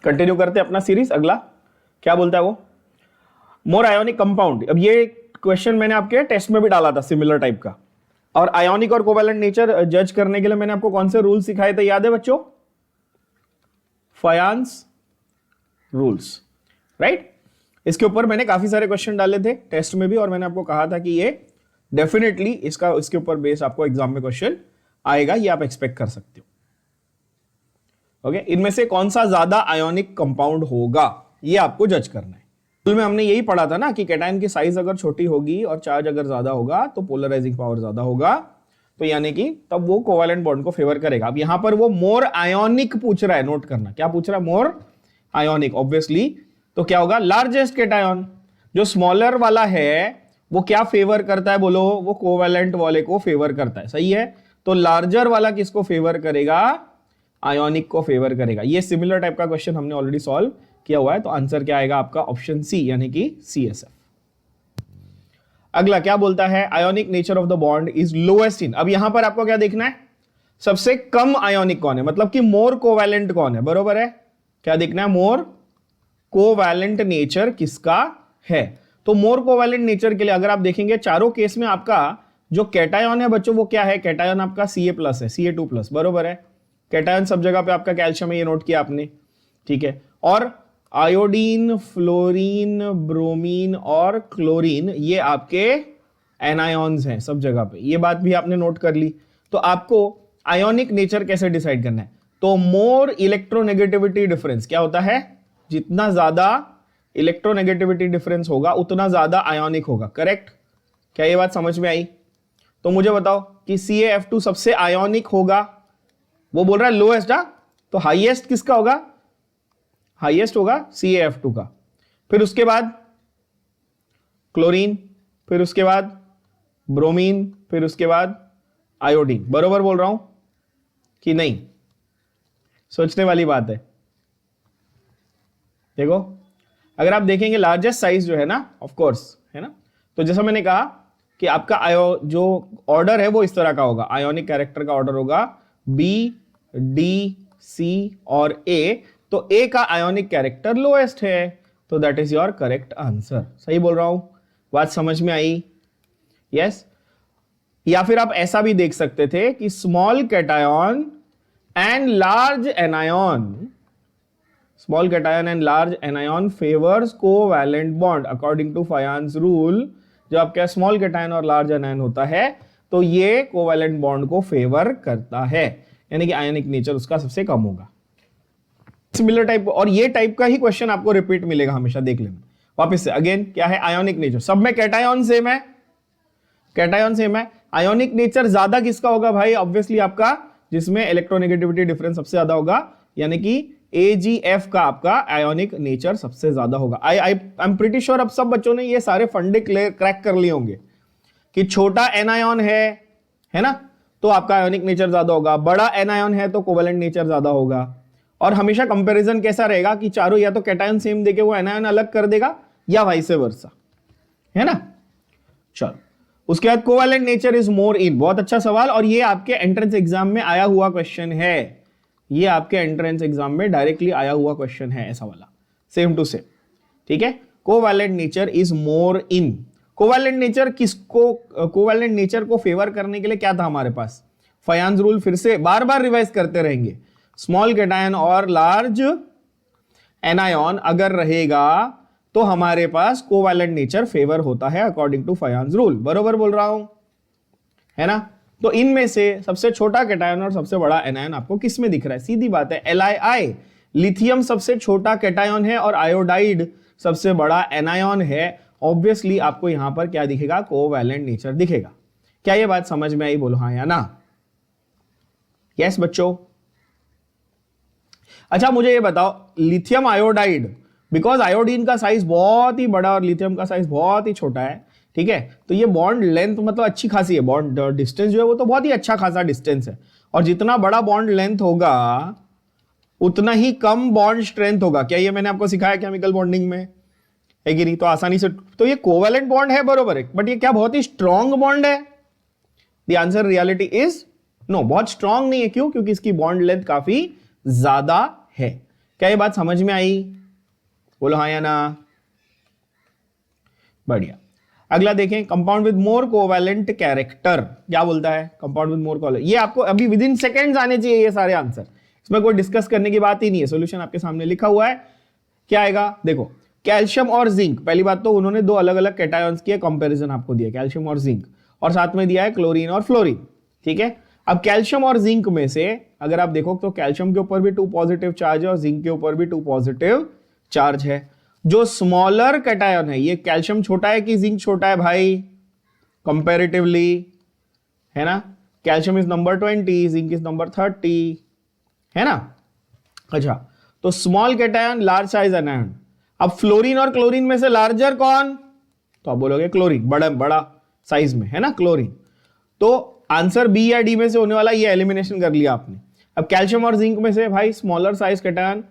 Continue करते अपना series. अगला क्या बोलता है वो, मोर आयोनिक कंपाउंड। अब ये क्वेश्चन मैंने आपके टेस्ट में भी डाला था सिमिलर टाइप का। और आयोनिक और कोवैलेंट नेचर जज करने के लिए मैंने आपको कौन से रूल सिखाए थे, याद है बच्चों? फयान्स रूल्स, राइट। इसके ऊपर मैंने काफी सारे क्वेश्चन डाले थे टेस्ट में भी, और मैंने आपको कहा था कि ये डेफिनेटली इसके ऊपर बेस आपको एग्जाम में क्वेश्चन आएगा, ये आप एक्सपेक्ट कर सकते हो। ओके, इनमें से कौन सा ज्यादा आयोनिक कंपाउंड होगा ये आपको जज करना है। स्कूल में हमने यही पढ़ा था ना कि कैटायन की साइज अगर छोटी होगी और चार्ज अगर ज्यादा होगा तो पोलराइजिंग पावर ज्यादा होगा, तो यानी कि तब वो कोवैलेंट बॉन्ड को फेवर करेगा। अब यहां पर वो मोर आयोनिक पूछ रहा है, नोट करना क्या पूछ रहा है, मोर आयोनिक ऑब्वियसली। तो क्या होगा, लार्जेस्ट कैटायन जो स्मॉलर वाला है वो क्या फेवर करता है, बोलो? वो कोवैलेंट वाले को फेवर करता है, सही है। तो लार्जर वाला किसको फेवर करेगा, आयोनिक को फेवर करेगा। ये सिमिलर टाइप का क्वेश्चन हमने ऑलरेडी सॉल्व किया हुआ है, तो आंसर क्या आएगा आपका, ऑप्शन सी यानी कि CSF। अगला क्या बोलता है, ionic nature of the bond is lowest in. अब यहां पर आपको क्या देखना है, सबसे कम आयोनिक कौन है, मतलब कि मोर कोवैलेंट कौन है, बरोबर है। क्या देखना है, मोर कोवैलेंट नेचर किसका है। तो मोर कोवैलेंट नेचर के लिए अगर आप देखेंगे चारों केस में आपका जो कैटायन है बच्चों वो क्या है, कैटायन आपका Ca+ है, Ca2+, बरोबर है। कैटायन सब जगह पे आपका कैल्शियम है, ये नोट किया आपने, ठीक है। और आयोडीन, फ्लोरीन, ब्रोमीन और क्लोरीन ये आपके एनायॉन्स हैं सब जगह पे, ये बात भी आपने नोट कर ली। तो आपको आयोनिक नेचर कैसे डिसाइड करना है, तो मोर इलेक्ट्रोनेगेटिविटी डिफरेंस क्या होता है, जितना ज्यादा इलेक्ट्रोनेगेटिविटी डिफरेंस होगा उतना ज्यादा आयोनिक होगा, करेक्ट। क्या ये बात समझ में आई? तो मुझे बताओ कि CaF2 सबसे आयोनिक होगा, वो बोल रहा है लोएस्ट, तो हाईएस्ट किसका होगा, हाईएस्ट होगा CaF2 का। फिर उसके बाद क्लोरीन, फिर उसके बाद ब्रोमीन, फिर उसके बाद आयोडीन, बरोबर बोल रहा हूं कि नहीं? सोचने वाली बात है। देखो अगर आप देखेंगे लार्जेस्ट साइज जो है ना, ऑफ कोर्स है ना, तो जैसा मैंने कहा कि आपका जो ऑर्डर है वो इस तरह का होगा, आयोनिक कैरेक्टर का ऑर्डर होगा B, D, C और A। तो A का आयोनिक कैरेक्टर लोएस्ट है, तो that is your correct answer. सही बोल रहा हूं, बात समझ में आई? यस। या फिर आप ऐसा भी देख सकते थे कि small cation and large anion, small cation and large anion favours covalent bond according to Fajans rule. जब आपका स्मॉल कैटायन और लार्ज एनायन होता है तो ये कोवैलेंट बॉन्ड को फेवर करता है, यानी कि आयोनिक नेचर उसका सबसे कम होगा। सिमिलर टाइप, और ये टाइप का ही क्वेश्चन आपको रिपीट मिलेगा हमेशा, देख लेना वापस से। अगेन क्या है, आयोनिक नेचर, सब में कैटायन सेम है, कैटायन सेम है। आयोनिक नेचर ज्यादा किसका होगा भाई, ऑब्वियसली आपका जिसमें इलेक्ट्रोनेगेटिविटी डिफरेंस सबसे ज्यादा होगा, यानी कि AgF का आपका आयोनिक नेचर सबसे ज्यादा होगा। आई एम प्रीटी श्योर अब सब बच्चों ने ये सारे फंडे क्रैक कर लिए होंगे कि छोटा एनायन है ना, तो आपका आयोनिक नेचर ज्यादा होगा, बड़ा एनायन है तो कोवैलेंट नेचर ज्यादा होगा। और हमेशा कंपैरिजन कैसा रहेगा कि चारों या तो कैटायन सेम देके वो एनायन अलग कर देगा या वाइस वर्सा, है ना। चलो उसके बाद कोवैलेंट नेचर इज मोर इन, बहुत अच्छा सवाल, और ये आपके एंट्रेंस एग्जाम में आया हुआ क्वेश्चन है, ये आपके एंट्रेंस एग्जाम में डायरेक्टली आया हुआ क्वेश्चन है ऐसा वाला, सेम टू सेम, ठीक है। Covalent nature is more in, covalent nature किसको, कोवैलेंट नेचर को फेवर करने के लिए क्या था हमारे पास, फयान्स रूल फिर से बार बार रिवाइज करते रहेंगे। स्मॉल कैटायन और लार्ज एनायन अगर रहेगा तो हमारे पास कोवैलेंट नेचर फेवर होता है अकॉर्डिंग टू फयान्स रूल, बरोबर बोल रहा हूं, है ना। तो इनमें से सबसे छोटा कैटायन और सबसे बड़ा एनायन आपको किस में दिख रहा है, सीधी बात है LiI, लिथियम सबसे छोटा कैटायन है और आयोडाइड सबसे बड़ा एनायन है। ऑब्वियसली आपको यहां पर क्या दिखेगा, कोवैलेंट नेचर दिखेगा। क्या ये बात समझ में आई, बोलो हाँ या ना। यस बच्चों। अच्छा मुझे ये बताओ, लिथियम आयोडाइड, बिकॉज आयोडीन का साइज बहुत ही बड़ा और लिथियम का साइज बहुत ही छोटा है, ठीक है, तो ये बॉन्ड लेंथ मतलब अच्छी खासी है, बॉन्ड डिस्टेंस जो है वो तो बहुत ही अच्छा खासा डिस्टेंस है, और जितना बड़ा बॉन्ड लेंथ होगा उतना ही कम बॉन्ड स्ट्रेंथ होगा। क्या ये मैंने आपको सिखाया केमिकल बॉन्डिंग में, है कि नहीं? तो आसानी से, तो ये कोवैलेंट बॉन्ड है बरोबर है, बट ये क्या बहुत ही स्ट्रॉन्ग बॉन्ड है? The answer reality is no, बहुत स्ट्रॉन्ग नहीं है। क्यों? क्योंकि इसकी बॉन्ड लेंथ काफी ज्यादा है, क्या ये बात समझ में आई? बोलो हाँ या ना। बढ़िया। अगला देखें, compound with more covalent character क्या बोलता है? कंपाउंड विद मोर कोवैलेंट, ये आपको अभी विद इन सेकेंड्स आने चाहिए ये सारे आंसर, इसमें कोई डिस्कस करने की बात ही नहीं है। सॉल्यूशन आपके सामने लिखा हुआ है, क्या आएगा देखो। कैल्शियम और जिंक, पहली बात तो उन्होंने दो अलग अलग कैटायंस की कंपैरिजन आपको दिया, कैल्शियम और जिंक, और साथ में दिया है क्लोरीन और फ्लोरीन, ठीक है। अब कैल्शियम और जिंक में से अगर आप देखो तो कैल्शियम के ऊपर भी 2 पॉजिटिव चार्ज है और जिंक के ऊपर भी 2 पॉजिटिव चार्ज है। जो स्मॉलर कैटायन है, ये कैल्शियम छोटा है कि जिंक छोटा है भाई? कंपैरेटिवली, है ना। Calcium is number 20, zinc is number 30, है ना। अच्छा, तो small cation, large size anion. अब फ्लोरीन और क्लोरीन में से लार्जर कौन? तो आप बोलोगे क्लोरीन, बड़ा बड़ा साइज में, है ना क्लोरीन। तो आंसर बी या डी में से होने वाला, ये एलिमिनेशन कर लिया आपने। अब कैल्शियम और जिंक में से भाई smaller size cation,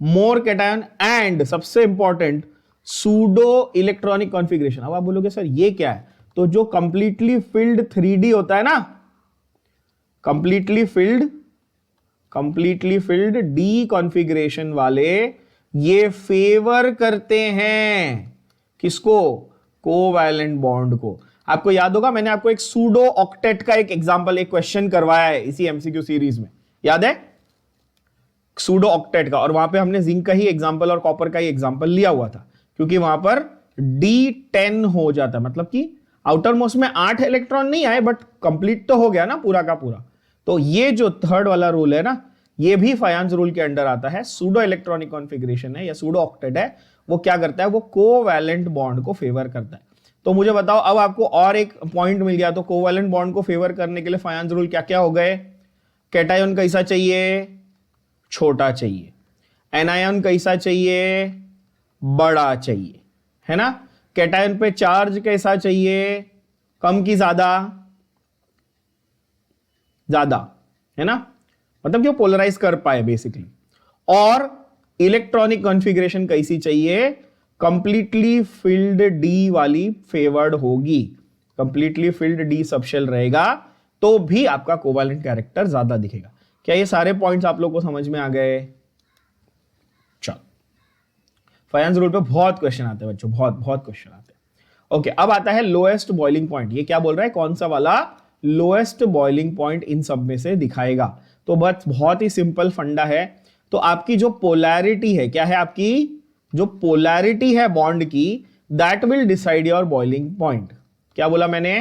more cation, and सबसे इंपॉर्टेंट सूडो इलेक्ट्रॉनिक कॉन्फ़िगरेशन। अब आप बोलोगे सर ये क्या है? तो जो कंप्लीटली फिल्ड 3D होता है ना, कंप्लीटली फिल्ड डी कॉन्फ़िगरेशन वाले ये फेवर करते हैं किसको? कोवैलेंट बॉन्ड को। आपको याद होगा मैंने आपको एक सूडो ऑक्टेट का एक एग्जांपल, एक क्वेश्चन करवाया है इसी एमसीक्यू सीरीज में, याद है? सूडो ऑक्टेट का, और वहां पे हमने जिंक का ही एग्जांपल और कॉपर का ही एग्जांपल लिया हुआ था, क्योंकि वहां पर D10 हो जाता है, मतलब कि आउटर मोस्ट में 8 इलेक्ट्रॉन नहीं आए बट कंप्लीट तो हो गया ना पूरा का पूरा। तो ये जो थर्ड वाला रूल है ना, ये भी फायांस रूल के अंडर आता है। सूडो इलेक्ट्रॉनिक कॉन्फ़िगरेशन है या सूडो ऑक्टेट है, वो क्या करता है? वो कोवैलेंट बॉन्ड को फेवर करता है। तो मुझे बताओ, अब आपको और एक पॉइंट मिल गया। तो कोवैलेंट बॉन्ड को फेवर करने के लिए फायांस रूल क्या क्या हो गए? कैटायन कैसा चाहिए? छोटा चाहिए। एनायन कैसा चाहिए? बड़ा चाहिए, है ना। कैटायन पे चार्ज कैसा चाहिए? कम की ज्यादा? ज्यादा, है ना, मतलब कि वो पोलराइज कर पाए बेसिकली। और इलेक्ट्रॉनिक कॉन्फ़िगरेशन कैसी चाहिए? कंप्लीटली फिल्ड डी वाली फेवर्ड होगी। कंप्लीटली फिल्ड डी सबशेल रहेगा तो भी आपका कोवैलेंट कैरेक्टर ज्यादा दिखेगा। क्या ये सारे पॉइंट्स आप लोग को समझ में आ गए? चलो, फायांस रूल पे बहुत क्वेश्चन आते हैं बच्चों, बहुत क्वेश्चन आते हैं। ओके, अब आता है लोएस्ट बॉइलिंग पॉइंट। ये क्या बोल रहा है? कौन सा वाला लोएस्ट बॉइलिंग पॉइंट इन सब में से दिखाएगा? तो बस बहुत ही सिंपल फंडा है। तो आपकी जो पोलैरिटी है, क्या है? आपकी जो पोलैरिटी है बॉन्ड की, that will decide your boiling point. क्या बोला मैंने?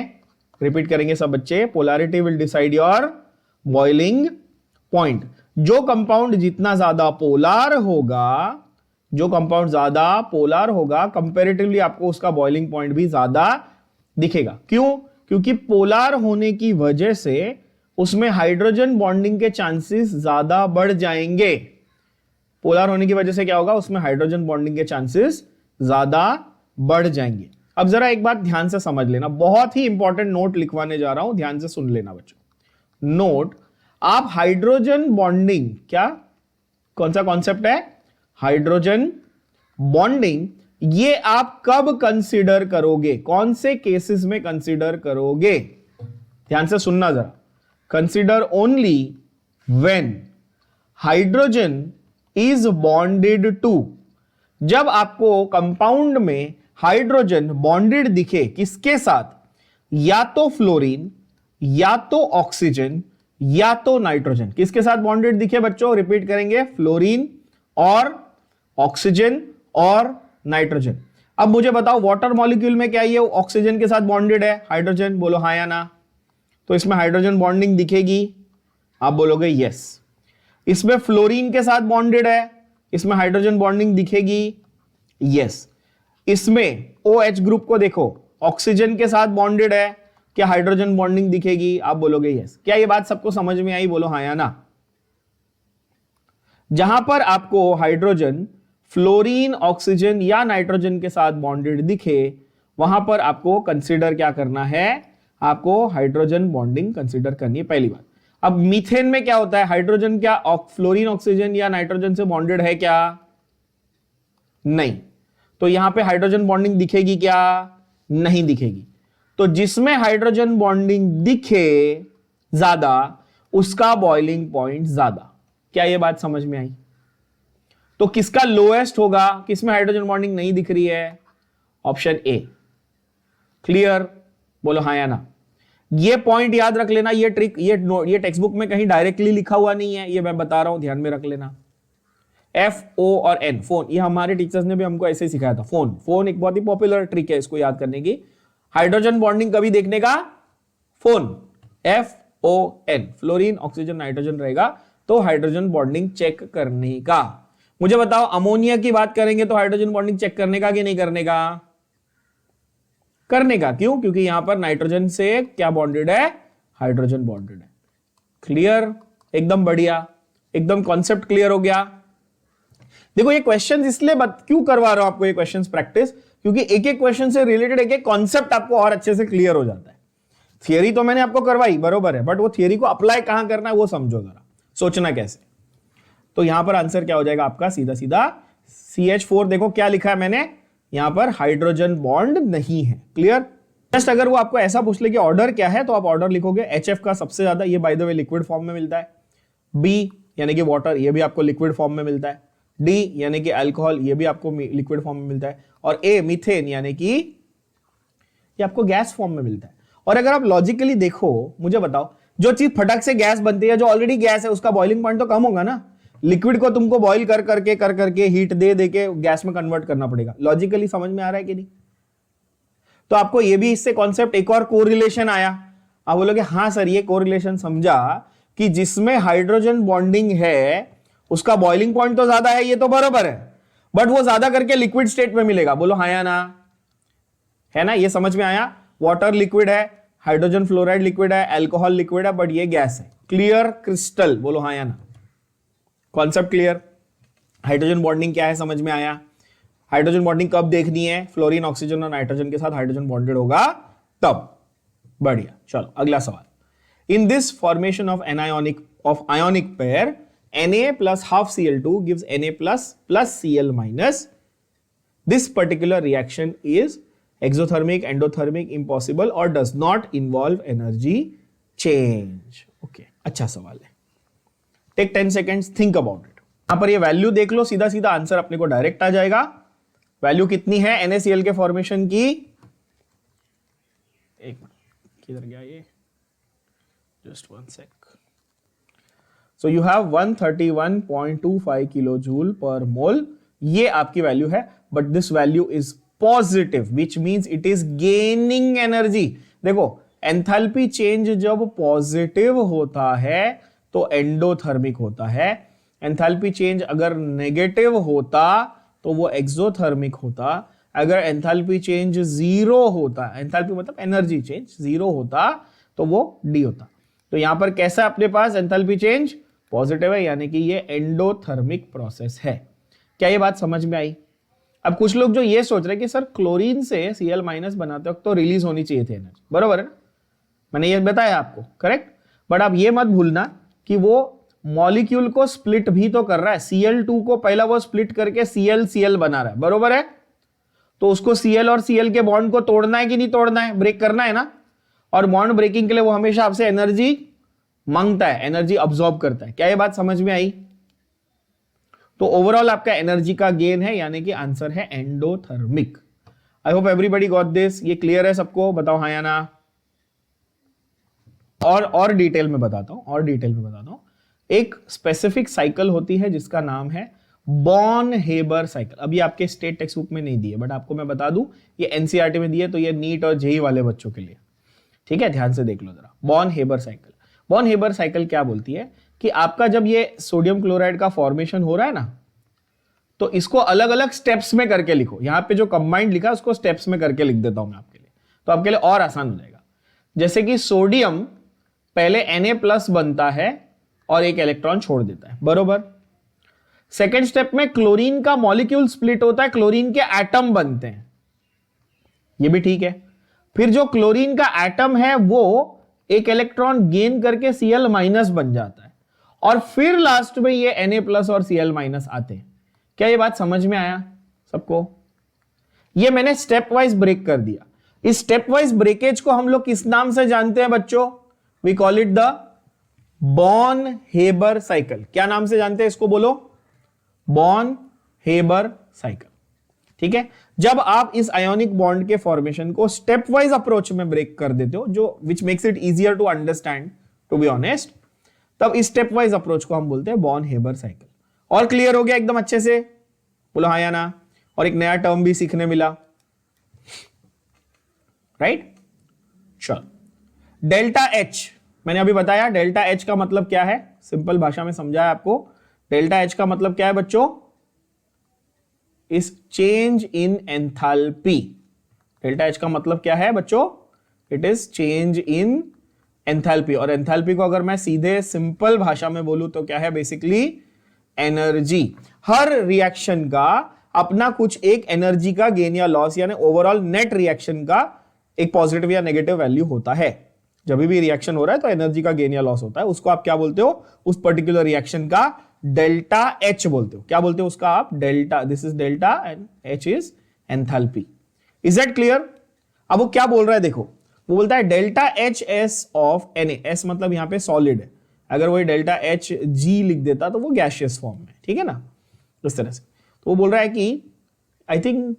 रिपीट करेंगे सब बच्चे। Polarity will decide your boiling point. जो कंपाउंड जितना ज्यादा पोलार होगा, जो कंपाउंड ज्यादा पोलार होगा, कंपैरेटिवली आपको उसका बॉइलिंग पॉइंट भी ज्यादा दिखेगा। क्यों? क्योंकि पोलार होने की वजह से उसमें हाइड्रोजन बॉन्डिंग के चांसेस ज्यादा बढ़ जाएंगे। पोलर होने की वजह से क्या होगा? उसमें हाइड्रोजन बॉन्डिंग के चांसेस ज्यादा बढ़ जाएंगे। अब जरा एक बात ध्यान से समझ लेना, बहुत ही इंपॉर्टेंट नोट लिखवाने जा रहा हूं, ध्यान से सुन लेना बच्चों। नोट, आप हाइड्रोजन बॉन्डिंग, क्या कौन सा कॉन्सेप्ट है? हाइड्रोजन बॉन्डिंग, ये आप कब कंसीडर करोगे? कौन से केसेस में कंसीडर करोगे? ध्यान से सुनना जरा। Consider only when hydrogen is bonded to, जब आपको कंपाउंड में हाइड्रोजन बॉन्डेड दिखे किसके साथ? या तो फ्लोरीन, या तो ऑक्सीजन, या तो नाइट्रोजन। किसके साथ बॉन्डेड दिखे बच्चों? रिपीट करेंगे, फ्लोरीन और ऑक्सीजन और नाइट्रोजन। अब मुझे बताओ, वाटर मॉलिक्यूल में क्या ये ऑक्सीजन के साथ बॉन्डेड है हाइड्रोजन? बोलो हाँ या ना। तो इसमें हाइड्रोजन बॉन्डिंग दिखेगी? आप बोलोगे यस। इसमें फ्लोरीन के साथ बॉन्डेड है, इसमें हाइड्रोजन बॉन्डिंग दिखेगी? यस। इसमें OH ग्रुप को देखो, ऑक्सीजन के साथ बॉन्डेड है, क्या हाइड्रोजन बॉन्डिंग दिखेगी? आप बोलोगे यस। क्या ये बात सबको समझ में आई? बोलो हाँ या ना। जहां पर आपको हाइड्रोजन फ्लोरीन, ऑक्सीजन या नाइट्रोजन के साथ बॉन्डेड दिखे, वहां पर आपको कंसीडर क्या करना है? आपको हाइड्रोजन बॉन्डिंग कंसीडर करनी है, पहली बात। अब मीथेन में क्या होता है? हाइड्रोजन क्या फ्लोरीन, ऑक्सीजन या नाइट्रोजन से बॉन्डेड है क्या? नहीं। तो यहां पे हाइड्रोजन बॉन्डिंग दिखेगी क्या? नहीं दिखेगी। तो जिसमें हाइड्रोजन बॉन्डिंग दिखे ज्यादा, उसका बॉइलिंग पॉइंट ज्यादा। क्या यह बात समझ में आई? तो किसका लोएस्ट होगा, किसमें हाइड्रोजन बॉन्डिंग नहीं दिख रही है? Option A. क्लियर? बोलो हाँ या ना। ये पॉइंट याद रख लेना, ये ट्रिक ये टेक्स्ट बुक में कहीं डायरेक्टली लिखा हुआ नहीं है, ये मैं बता रहा हूं, ध्यान में रख लेना। एफ ओ और एन, फोन, ये हमारे टीचर्स ने भी हमको ऐसे सिखाया था। फोन, फोन एक बहुत ही पॉपुलर ट्रिक है इसको याद करने की। हाइड्रोजन बॉन्डिंग कभी देखने का? FON, F O N, fluorine oxygen nitrogen रहेगा तो हाइड्रोजन बॉन्डिंग चेक करने का। मुझे बताओ अमोनिया की बात करेंगे तो हाइड्रोजन बॉन्डिंग चेक करने का कि नहीं करने का? करने का। क्यों? क्योंकि यहां पर नाइट्रोजन से क्या बॉन्डेड है? हाइड्रोजन बॉन्डेड है। क्लियर? एकदम बढ़िया, एकदम कॉन्सेप्ट क्लियर हो गया। देखो ये क्वेश्चन इसलिए क्यों करवा रहा हूं आपको ये क्वेश्चंस प्रैक्टिस, क्योंकि एक एक क्वेश्चन से रिलेटेड एक एक कॉन्सेप्ट आपको और अच्छे से क्लियर हो जाता है। थियरी तो मैंने आपको करवाई, बरोबर है, बट वो थियरी को अप्लाई कहां करना है वो समझो जरा, सोचना कैसे। तो यहां पर आंसर क्या हो जाएगा आपका? सीधा सीधा CH4। देखो क्या लिखा है मैंने यहां पर, हाइड्रोजन बॉन्ड नहीं है। क्लियर? जस्ट अगर वो आपको ऐसा पूछ ले कि ऑर्डर क्या है तो आप ऑर्डर लिखोगे। HF का सबसे ज्यादा, ये by the way liquid form में मिलता है। B यानी कि वाटर, ये भी आपको लिक्विड फॉर्म में मिलता है। D यानी कि अल्कोहल, ये भी आपको लिक्विड फॉर्म में मिलता है। और A मीथेन यानी कि ये आपको गैस फॉर्म में मिलता है। और अगर आप लॉजिकली देखो, मुझे बताओ, जो चीज फटक से गैस बनती है, जो ऑलरेडी गैस है, उसका बॉइलिंग पॉइंट तो कम होगा ना। लिक्विड को तुमको बॉईल कर करके हीट दे के गैस में कन्वर्ट करना पड़ेगा। लॉजिकली समझ में आ रहा है कि नहीं? तो आपको ये भी इससे कॉन्सेप्ट, एक और कोरिलेशन आया। आप बोलोगे हाँ सर, ये कोरिलेशन समझा कि जिसमें हाइड्रोजन बॉन्डिंग है उसका बॉइलिंग पॉइंट तो ज्यादा है, ये तो बराबर है, बट वो ज्यादा करके लिक्विड स्टेट में मिलेगा। बोलो हाँ या ना? है ना? ये समझ में आया? वाटर लिक्विड है, हाइड्रोजन फ्लोराइड लिक्विड है, अल्कोहल लिक्विड है, बट ये गैस है। Clear crystal? बोलो हाँ या ना? Concept clear? हाइड्रोजन बॉन्डिंग क्या है समझ में आया? हाइड्रोजन बॉन्डिंग कब देखनी है? फ्लोरीन ऑक्सीजन और नाइट्रोजन के साथ हाइड्रोजन बॉन्डेड होगा तब। बढ़िया, चलो अगला सवाल। In this formation of ionic pair Na plus half Cl2 gives Na plus Cl minus. This particular reaction is exothermic, endothermic, impossible or does not involve energy change. Okay, अच्छा सवाल है। Take 10 seconds, think about it. यहां पर ये value देख लो, सीधा सीधा answer अपने को डायरेक्ट आ जाएगा। वैल्यू कितनी है NaCl के फॉर्मेशन की? एक मिनट, किधर गया ये? Just one sec. So you have 131.25 kilojoule पर मोल, ये आपकी वैल्यू है, but this value is positive which means it is gaining energy. देखो एंथैल्पी चेंज जब पॉजिटिव होता है तो एंडोथर्मिक होता है, एंथैल्पी चेंज अगर नेगेटिव होता तो वो एक्सोथर्मिक होता। अगर एंथैल्पी चेंज जीरो होता, एंथैल्पी मतलब एनर्जी चेंज, जीरो होता तो वो डी होता। तो यहां पर कैसा अपने पास एंथैल्पी चेंज? पॉजिटिव है, यानी कि ये एंडोथर्मिक प्रोसेस है। क्या ये बात समझ में आई? अब कुछ लोग जो ये सोच रहे हैं कि सर क्लोरीन से Cl माइनस बनाते वक्त तो रिलीज होनी चाहिए थी एनर्जी, बरोबर है ना? मैंने ये बताया आपको, करेक्ट। बट आप ये मत भूलना कि वो मॉलिक्यूल को स्प्लिट भी तो कर रहा है। Cl2 को पहला वो स्प्लिट करके Cl बना रहा है, बरोबर है? तो उसको Cl और Cl के बॉन्ड को तोड़ना है कि नहीं तोड़ना है? ब्रेक करना है ना। और बॉन्ड ब्रेकिंग के लिए वो हमेशा आपसे एनर्जी मांगता है, एनर्जी अब्सॉर्ब करता है। क्या ये बात समझ में आई? तो ओवरऑल आपका एनर्जी का गेन है, यानी कि आंसर है endothermic. I hope everybody got this. ये क्लियर है सबको? बताओ हाँ या ना। और डिटेल में बताता हूं, एक स्पेसिफिक साइकिल होती है जिसका नाम है बॉर्न हेबर साइकिल। अभी आपके स्टेट टेक्स्ट बुक में नहीं दिए, बट आपको मैं बता दूं ये एनसीईआरटी में दिए, तो ये नीट और जेई वाले बच्चों के लिए, ठीक है? ध्यान से देख लो जरा। Born Haber cycle, Born Haber cycle क्या बोलती है कि आपका जब ये सोडियम क्लोराइड का फॉर्मेशन हो रहा है ना, तो इसको अलग अलग स्टेप्स में करके लिखो। यहां पे जो कंबाइंड लिखा है उसको स्टेप्स में करके लिख देता हूं मैं आपके लिए, तो आपके लिए और आसान हो जाएगा। जैसे कि सोडियम पहले Na+ बनता है और एक इलेक्ट्रॉन छोड़ देता है, बरोबर। सेकेंड स्टेप में क्लोरीन का मॉलिक्यूल स्प्लिट होता है, क्लोरीन के एटम बनते हैं, ये भी ठीक है। फिर जो क्लोरीन का एटम है वो एक इलेक्ट्रॉन गेन करके Cl- बन जाता है, और फिर लास्ट में ये Na+ और Cl- आते हैं। क्या ये बात समझ में आया सबको? ये मैंने स्टेप वाइज ब्रेक कर दिया। इस स्टेप वाइज ब्रेकेज को हम लोग किस नाम से जानते हैं बच्चों? We call it the Born Haber cycle. क्या नाम से जानते हैं इसको? बोलो। Born Haber cycle. ठीक है, जब आप इस आयोनिक बॉन्ड के फॉर्मेशन को स्टेप वाइज अप्रोच में ब्रेक कर देते हो, जो which makes it easier to understand, to be honest, तब इस स्टेप वाइज अप्रोच को हम बोलते हैं बॉन हेबर साइकिल। और क्लियर हो गया एकदम अच्छे से? बोलो हाँ या ना। और एक नया टर्म भी सीखने मिला, राइट? चलो, डेल्टा एच मैंने अभी बताया। डेल्टा एच का मतलब क्या है, सिंपल भाषा में समझाया आपको। डेल्टा एच का मतलब क्या है बच्चों? इस change in enthalpy. Delta H का मतलब क्या है बच्चों? It is change in enthalpy. और एंथैल्पी को अगर मैं सीधे सिंपल भाषा में बोलूं तो क्या है? Basically energy. हर रिएक्शन का अपना कुछ एक एनर्जी का गेन या लॉस, यानी ओवरऑल नेट रिएक्शन का एक पॉजिटिव या नेगेटिव वैल्यू होता है। जब भी रिएक्शन हो रहा है तो एनर्जी का गेन या लॉस होता है, उसको आप क्या बोलते हो? उस पर्टिकुलर रिएक्शन का डेल्टा एच बोलते हो। क्या बोलते हो उसका आप? Delta. This is delta and H is enthalpy. Is that clear? अब वो क्या बोल रहा है देखो, वो बोलता है delta H S of N S, मतलब यहां पे सॉलिड है। अगर वही डेल्टा एच जी लिख देता तो वो गैशियस फॉर्म में, ठीक है ना, इस तरह से। तो वो बोल रहा है कि I think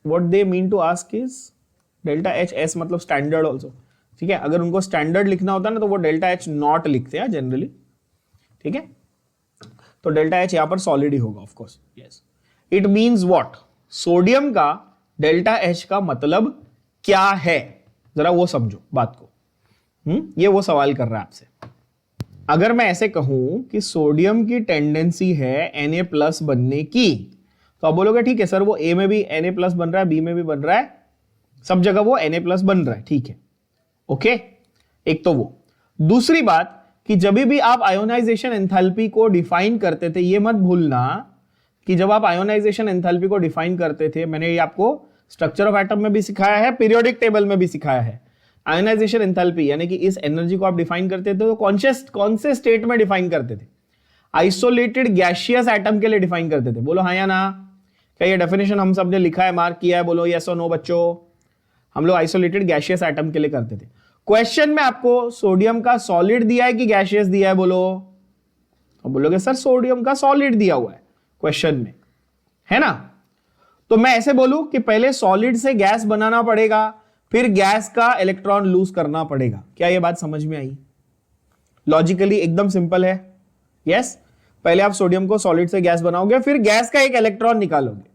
what they mean to ask is delta H S मतलब स्टैंडर्ड ऑल्सो। ठीक है, अगर उनको स्टैंडर्ड लिखना होता है ना तो वो डेल्टा एच नॉट लिखते हैं जनरली। ठीक है, तो डेल्टा एच यहां पर सॉलिड ही होगा of course. Yes, it means what? Sodium का डेल्टा एच का मतलब क्या है, जरा वो समझो बात को। ये वो सवाल कर रहा है आपसे। अगर मैं ऐसे कहूं कि सोडियम की टेंडेंसी है Na+ बनने की, तो आप बोलोगे ठीक है सर, वो ए में भी Na+ बन रहा है, बी में भी बन रहा है, सब जगह वो Na+ बन रहा है, ठीक है, ओके। एक तो वो। दूसरी बात कि जब भी आप आयोनाइजेशन एंथैल्पी को डिफाइन करते थे, ये मत भूलना कि जब आप आयोनाइजेशन एंथैल्पी को डिफाइन करते थे, मैंने ये आपको स्ट्रक्चर ऑफ एटम में भी सिखाया है, पीरियोडिक टेबल में भी सिखाया है। आयोनाइजेशन एंथैल्पी यानी कि इस एनर्जी को आप डिफाइन करते थे तो कौन से स्टेट में डिफाइन करते थे? आइसोलेटेड गैसियस एटम के लिए डिफाइन करते थे। बोलो हाँ या ना। क्या ये डेफिनेशन हम सब ने लिखा है, मार्क किया है? बोलो यस और नो बच्चों। हम लोग आइसोलेटेड गैसियस एटम के लिए करते थे। क्वेश्चन में आपको सोडियम का सॉलिड दिया है कि गैसियस दिया है? बोलो। अब बोलोगे सर सोडियम का सॉलिड दिया हुआ है क्वेश्चन में, है ना। तो मैं ऐसे बोलूं कि पहले सॉलिड से गैस बनाना पड़ेगा, फिर गैस का इलेक्ट्रॉन लूज करना पड़ेगा। क्या ये बात समझ में आई? लॉजिकली एकदम सिंपल है। यस, पहले आप सोडियम को सॉलिड से गैस बनाओगे, फिर गैस का एक इलेक्ट्रॉन निकालोगे।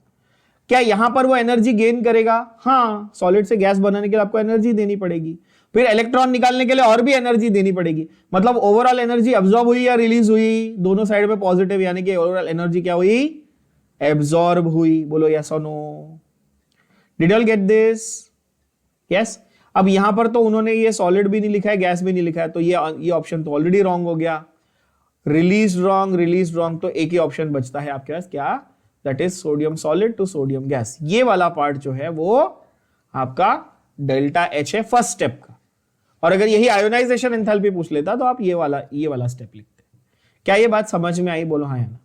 क्या यहां पर वो एनर्जी गेन करेगा? हाँ, सॉलिड से गैस बनाने के लिए आपको एनर्जी देनी पड़ेगी, फिर इलेक्ट्रॉन निकालने के लिए और भी एनर्जी देनी पड़ेगी। मतलब ओवरऑल एनर्जी अब्सॉर्ब हुई या रिलीज हुई? दोनों साइड में पॉजिटिव, यानी कि ओवरऑल एनर्जी क्या हुई? एब्सॉर्ब हुई। बोलो यस और no. Did you all get this? Yes. अब यहां पर तो उन्होंने ये सॉलिड भी नहीं लिखा है, गैस भी नहीं लिखा है, तो ये ऑप्शन तो ऑलरेडी रॉन्ग हो गया। रिलीज रॉन्ग, तो एक ही ऑप्शन बचता है आपके पास, क्या? That is sodium solid to sodium gas. ये वाला पार्ट जो है वो आपका डेल्टा एच है फर्स्ट स्टेप का। और अगर यही आयोनाइजेशन एंथैल्पी पूछ लेता तो आप ये वाला स्टेप लिखते। क्या ये बात समझ में आई? बोलो हाँ या ना।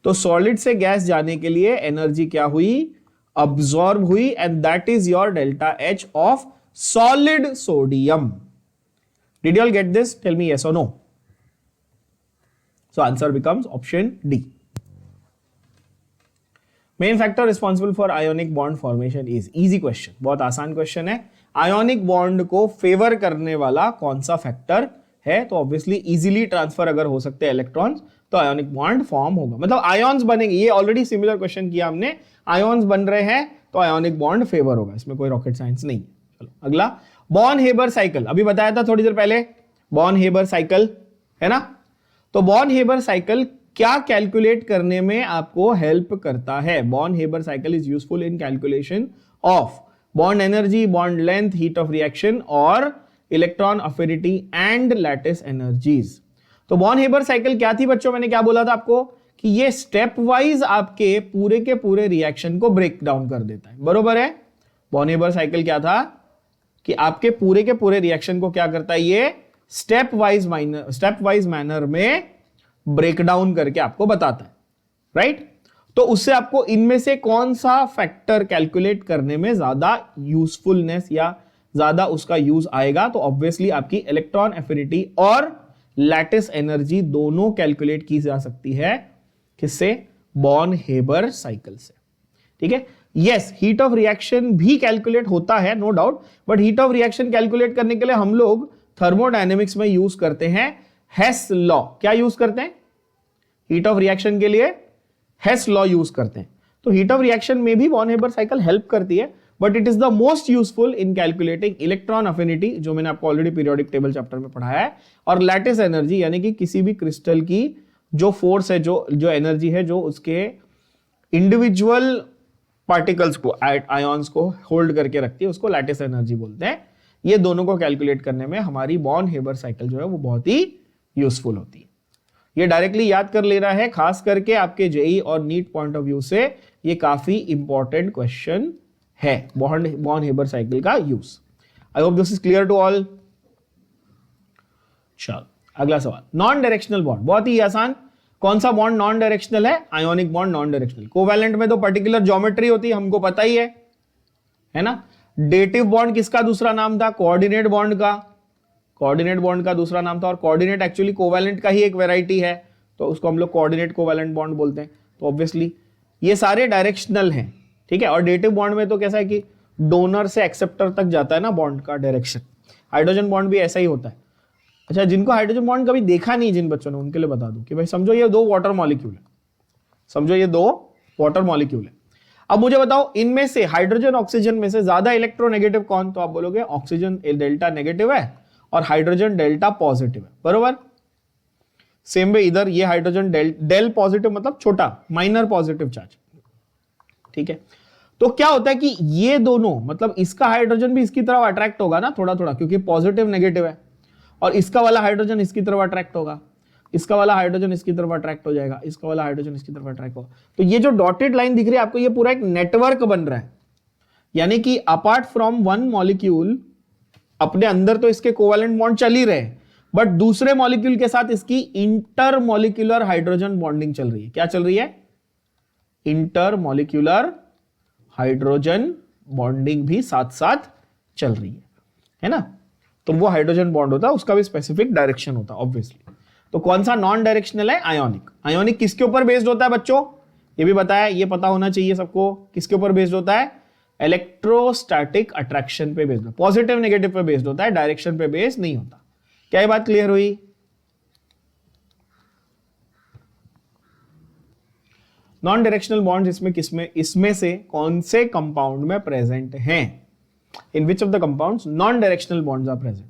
तो सॉलिड से गैस जाने के लिए एनर्जी क्या हुई? अब्सॉर्ब हुई, and that is your delta H of solid sodium. Did you all get this? Tell me yes और no. So answer becomes option D. Main factor responsible for ionic bond formation is, easy question, बहुत आसान question है। Ionic bond को favour करने वाला कौन सा factor है? तो ऑब्वियसली इजीली ट्रांसफर अगर हो सकते हैं इलेक्ट्रॉन्स तो आयोनिक बॉन्ड फॉर्म होगा, मतलब आयोन्स बनेंगे। ये ऑलरेडी सिमिलर क्वेश्चन किया हमने, आयोन्स बन रहे हैं तो आयोनिक बॉन्ड फेवर होगा, इसमें कोई रॉकेट साइंस नहीं है। चलो अगला, बॉन हेबर साइकिल। अभी बताया था थोड़ी देर पहले, बॉन हेबर साइकिल है ना। तो बॉन हेबर साइकिल क्या कैलकुलेट करने में आपको हेल्प करता है? Born Haber cycle is useful in calculation of bond energy, bond length, heat of reaction और electron affinity and lattice energies. तो बॉन हेबर साइकिल क्या थी बच्चों? मैंने क्या बोला था आपको कि ये स्टेप वाइज आपके पूरे के पूरे रिएक्शन को ब्रेक डाउन कर देता है, बरोबर है। बॉन हेबर साइकिल क्या था कि आपके पूरे के पूरे रिएक्शन को क्या करता है? ये स्टेप वाइज मैनर में ब्रेक डाउन करके आपको बताता है, राइट। तो उससे आपको इनमें से कौन सा फैक्टर कैलकुलेट करने में ज्यादा यूजफुलनेस या ज्यादा उसका यूज आएगा? तो ऑब्वियसली आपकी इलेक्ट्रॉन एफिनिटी और लैटिस एनर्जी दोनों कैलकुलेट की जा सकती है। किससे? बॉर्न हेबर साइकिल से। ठीक है, यस, हीट ऑफ रिएक्शन भी कैलकुलेट होता है, no doubt, but heat of reaction calculate करने के लिए हम लोग थर्मोडायनेमिक्स में यूज करते हैं हेस लॉ। क्या यूज करते हैं हीट ऑफ रिएक्शन के लिए? हेस लॉ यूज करते हैं। तो हीट ऑफ रिएक्शन में भी बॉर्न हेबर साइकिल हेल्प करती है, but it is the most useful in calculating electron affinity, जो मैंने आपको ऑलरेडी पीरियोडिक टेबल चैप्टर में पढ़ाया है, और लैटिस एनर्जी, यानी कि किसी भी क्रिस्टल की जो फोर्स है, जो एनर्जी है, जो उसके इंडिविजुअल पार्टिकल्स को, आयॉन्स को होल्ड करके रखती है, उसको लैटिस एनर्जी बोलते हैं। ये दोनों को कैलकुलेट करने में हमारी बॉर्न हेबर साइकिल जो है वो बहुत ही यूजफुल होती है। ये डायरेक्टली याद कर लेना है, खास करके आपके जेई और नीट पॉइंट ऑफ व्यू से ये काफी इंपॉर्टेंट क्वेश्चन है, बॉर्न हेबर साइकिल का use. I hope this is clear to all. चलो अगला सवाल, नॉन डायरेक्शनल बॉन्ड, बहुत ही आसान। कौन सा बॉन्ड नॉन डायरेक्शनल है? Ionic bond non directional. Covalent में तो पर्टिकुलर ज्योमेट्री होती है, हमको पता ही है ना। डेटिव बॉन्ड किसका दूसरा नाम था? कोऑर्डिनेट बॉन्ड का। कोऑर्डिनेट बॉन्ड का दूसरा नाम था, और कोऑर्डिनेट एक्चुअली कोवैलेंट का ही एक वेराइटी है, तो उसको हम लोग कोऑर्डिनेट कोवैलेंट बॉन्ड बोलते हैं। तो ऑब्वियसली ये सारे डायरेक्शनल हैं, ठीक है। और डेटिव बॉन्ड में तो कैसा है कि डोनर से एक्सेप्टर तक जाता है ना बॉन्ड का डायरेक्शन। हाइड्रोजन बॉन्ड भी ऐसा ही होता है। अच्छा, जिनको हाइड्रोजन बॉन्ड कभी देखा नहीं जिन बच्चों ने, उनके लिए बता दूं कि भाई समझो ये दो वाटर मॉलिक्यूल है, समझो ये दो वाटर मॉलिक्यूल है। अब मुझे बताओ इनमें से हाइड्रोजन ऑक्सीजन में से ज्यादा इलेक्ट्रोनेगेटिव कौन? तो आप बोलोगे ऑक्सीजन डेल्टा नेगेटिव है और हाइड्रोजन डेल्टा पॉजिटिव है, बरोबर। सेम वे इधर ये हाइड्रोजन डेल पॉजिटिव मतलब छोटा, माइनर पॉजिटिव चार्ज, ठीक है। तो क्या होता है कि ये दोनों, मतलब इसका हाइड्रोजन भी इसकी तरफ अट्रैक्ट होगा ना थोड़ा थोड़ा, क्योंकि पॉजिटिव नेगेटिव है, और इसका वाला हाइड्रोजन इसकी तरफ अट्रैक्ट होगा, इसका वाला हाइड्रोजन इसकी तरफ अट्रैक्ट हो जाएगा, इसका वाला हाइड्रोजन इसकी तरफ अट्रैक्ट होगा। तो ये जो डॉटेड लाइन दिख रही है आपको, ये पूरा एक नेटवर्क बन रहा है, यानी कि अपार्ट फ्रॉम वन मॉलिक्यूल, अपने अंदर तो इसके कोवैलेंट बॉन्ड चल ही रहे, बट दूसरे मॉलिक्यूल के साथ इसकी इंटर मॉलिक्यूलर हाइड्रोजन बॉन्डिंग चल रही है। क्या चल रही है? इंटर मॉलिक्यूलर हाइड्रोजन बॉन्डिंग भी साथ साथ चल रही है ना। तो वो हाइड्रोजन बॉन्ड होता है, उसका भी स्पेसिफिक डायरेक्शन होता है ऑब्वियसली। तो कौन सा नॉन डायरेक्शनल है? आयोनिक। आयोनिक किसके ऊपर बेस्ड होता है बच्चों? ये भी बताया, ये पता होना चाहिए सबको, किसके ऊपर बेस्ड होता है? इलेक्ट्रोस्टैटिक अट्रैक्शन पे बेस्ड, पॉजिटिव नेगेटिव पे बेस्ड होता है, डायरेक्शन पे बेस्ड नहीं होता। क्या ये बात क्लियर हुई? नॉन डायरेक्शनल बॉन्ड्स इसमें से कौन से कंपाउंड में प्रेजेंट हैं? In which of the compounds non directional bonds are present?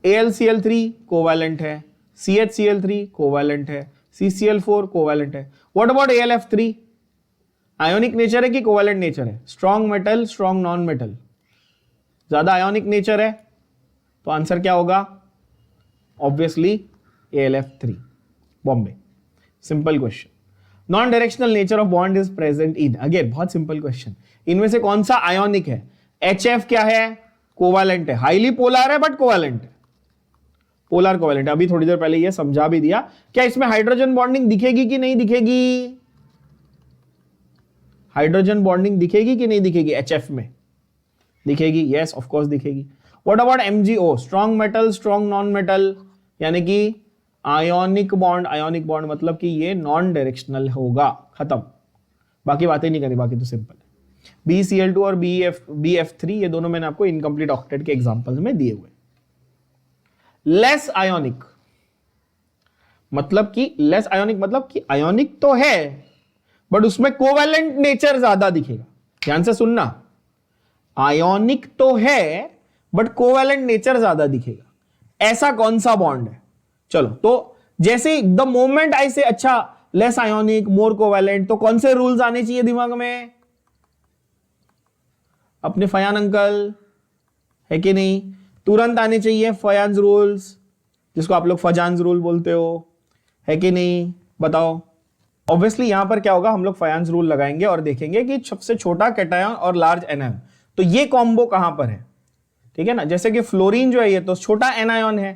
AlCl3 covalent है, CHCl3 कोवैलेंट है, CCl4 कोवैलेंट है। What about AlF3? Ionic nature है कि कोवैलेंट नेचर है? Strong metal, strong non metal? ज्यादा आयोनिक नेचर है, तो आंसर क्या होगा? Obviously AlF3, Bombay. Simple question. Non directional nature of bond is present in, again बहुत सिंपल क्वेश्चन, इनमें से कौन सा आयोनिक है? HF क्या है? कोवैलेंट है, हाईली पोलर है बट कोवैलेंट है, पोलर कोवैलेंट। अभी थोड़ी देर पहले ये समझा भी दिया। क्या इसमें हाइड्रोजन बॉन्डिंग दिखेगी कि नहीं दिखेगी? हाइड्रोजन बॉन्डिंग दिखेगी कि नहीं दिखेगी? HF में दिखेगी, यस ऑफ कोर्स दिखेगी। What about MgO? Strong metal, strong non metal, यानी कि आयोनिक बॉन्ड। आयोनिक बॉन्ड मतलब कि ये नॉन डायरेक्शनल होगा, खत्म, बाकी बातें नहीं करी, बाकी तो सिंपल है। BCl2 और BF3 ये दोनों मैंने आपको इनकम्प्लीट ऑक्टेट के एग्जांपल्स में दिए हुए। लेस आयोनिक मतलब कि आयोनिक तो है बट उसमें कोवैलेंट नेचर ज्यादा दिखेगा। ध्यान से सुनना, आयोनिक तो है बट कोवैलेंट नेचर ज्यादा दिखेगा। ऐसा कौन सा बॉन्ड है? चलो, तो जैसे द मोमेंट आई से अच्छा लेस आयोनिक मोर कोवैलेंट, तो कौन से रूल्स आने चाहिए दिमाग में? अपने फयान अंकल है कि नहीं, तुरंत आने चाहिए फयान्स रूल्स, जिसको आप लोग फजान्स रूल बोलते हो, है कि नहीं? बताओ। ऑब्वियसली यहां पर क्या होगा, हम लोग फयान्स रूल लगाएंगे और देखेंगे कि सबसे छोटा कैटायन और लार्ज एनायन, तो ये कॉम्बो कहां पर है, ठीक है ना। जैसे कि फ्लोरीन जो है ये तो छोटा एनायन है,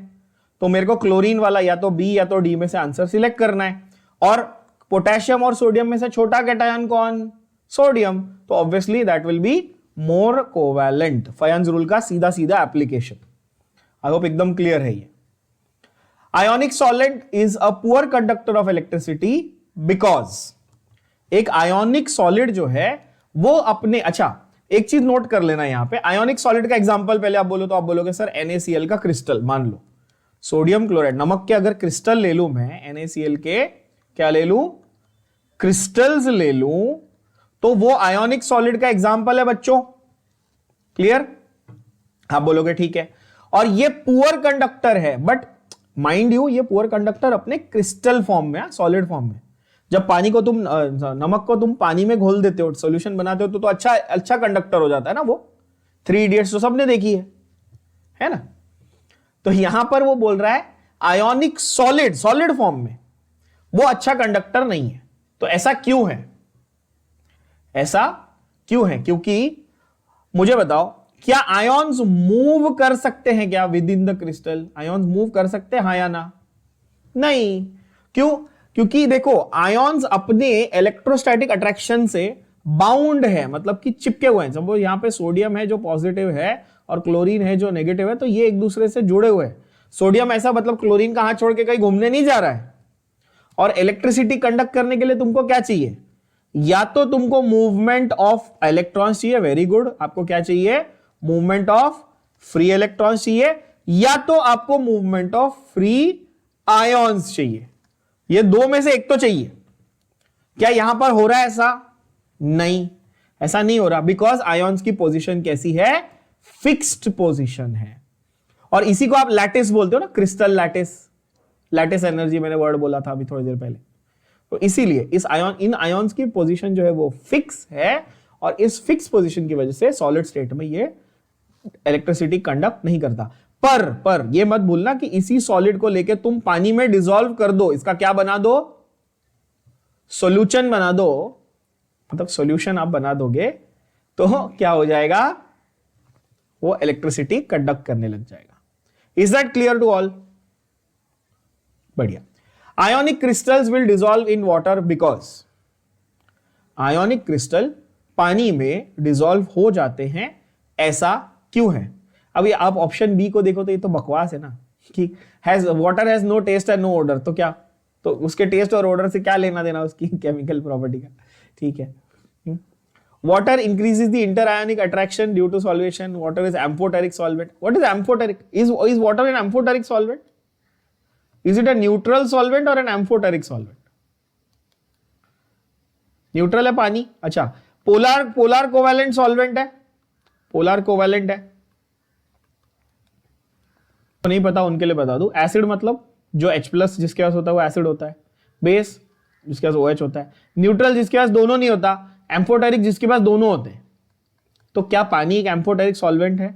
तो मेरे को क्लोरीन वाला या तो बी या तो डी में से आंसर सिलेक्ट करना है। और पोटेशियम और सोडियम में से छोटा कैटायन कौन? सोडियम, तो obviously that will be more covalent. Fajans rule का सीधा सीधा एप्लीकेशन। आई होप एकदम क्लियर है ये। Ionic solid is a poor conductor of electricity because एक आयोनिक सॉलिड जो है वो अपने, अच्छा एक चीज नोट कर लेना यहां पे, आयोनिक सॉलिड का एग्जांपल पहले आप बोलो तो आप बोलोगे सर NaCl का क्रिस्टल, मान लो सोडियम क्लोराइड, नमक के अगर क्रिस्टल ले लूं मैं, NaCl के क्या ले लूं, क्रिस्टल्स ले लूं, तो वो आयोनिक सॉलिड का एग्जांपल है बच्चों। क्लियर? आप बोलोगे ठीक है, और ये पुअर कंडक्टर है, बट माइंड यू ये पुअर कंडक्टर अपने क्रिस्टल फॉर्म में, सॉलिड फॉर्म में। जब पानी को तुम नमक को तुम पानी में घोल देते हो, सॉल्यूशन बनाते हो, तो अच्छा कंडक्टर हो जाता है ना वो। 3 इडियट्स तो सबने देखी है ना। तो यहां पर वो बोल रहा है आयोनिक सॉलिड फॉर्म में वो अच्छा कंडक्टर नहीं है। तो ऐसा क्यों है? ऐसा क्यों है? क्योंकि मुझे बताओ, क्या आयॉन्स मूव कर सकते हैं क्या with in the crystal? Ions move कर सकते हैं, हाँ या ना? नहीं। क्यों? क्योंकि देखो आयॉन्स अपने इलेक्ट्रोस्टैटिक अट्रैक्शन से बाउंड है, मतलब कि चिपके हुए हैं। सपोज यहां पे सोडियम है जो पॉजिटिव है और क्लोरीन है जो नेगेटिव है, तो ये एक दूसरे से जुड़े हुए हैं। सोडियम ऐसा मतलब क्लोरीन का हाथ छोड़ के कहीं घूमने नहीं जा रहा है। और इलेक्ट्रिसिटी कंडक्ट करने के लिए तुमको क्या चाहिए? या तो तुमको मूवमेंट ऑफ इलेक्ट्रॉन्स चाहिए, वेरी गुड, आपको क्या चाहिए? मूवमेंट ऑफ फ्री इलेक्ट्रॉन्स चाहिए, या तो आपको मूवमेंट ऑफ फ्री आयॉन्स चाहिए। ये दो में से एक तो चाहिए। क्या यहां पर हो रहा है ऐसा? नहीं, ऐसा नहीं हो रहा, बिकॉज आयॉन्स की पोजीशन कैसी है? फिक्स्ड पोजीशन है। और इसी को आप लैटिस बोलते हो ना, क्रिस्टल लैटिस। लैटिस एनर्जी मैंने वर्ड बोला था अभी थोड़ी देर पहले। तो इसीलिए इन आयॉन्स की पोजीशन जो है वो फिक्स है, और इस फिक्स पोजीशन की वजह से सॉलिड स्टेट में ये इलेक्ट्रिसिटी कंडक्ट नहीं करता। पर ये मत भूलना कि इसी सॉलिड को लेके तुम पानी में डिसॉल्व कर दो, इसका क्या बना दो? सॉल्यूशन बना दो, मतलब सॉल्यूशन आप बना दोगे तो क्या हो जाएगा? वो इलेक्ट्रिसिटी कंडक्ट करने लग जाएगा। Is that clear to all? बढ़िया। Ionic crystals will dissolve in water because ionic crystal पानी में डिसॉल्व हो जाते हैं। ऐसा क्यों है? अभी आप ऑप्शन बी को देखो तो ये तो बकवास है ना, कि water has no taste and no order. तो क्या, तो उसके टेस्ट और ऑर्डर से क्या लेना देना उसकी केमिकल प्रॉपर्टी का? ठीक है। Water increases the interionic attraction due to solvation. Water is amphoteric solvent. What is amphoteric? Is water an amphoteric solvent? Is it a neutral solvent or an amphoteric solvent? Neutral है पानी। अच्छा, polar covalent solvent है। Polar covalent है तो नहीं पता, उनके लिए बता दूं। एसिड मतलब जो H+ जिसके पास होता है वो एसिड होता है। बेस जिसके पास OH होता है। न्यूट्रल जिसके पास दोनों नहीं होता। एम्फोटेरिक जिसके पास दोनों होते हैं। तो क्या पानी एक एम्फोटेरिक सॉल्वेंट है?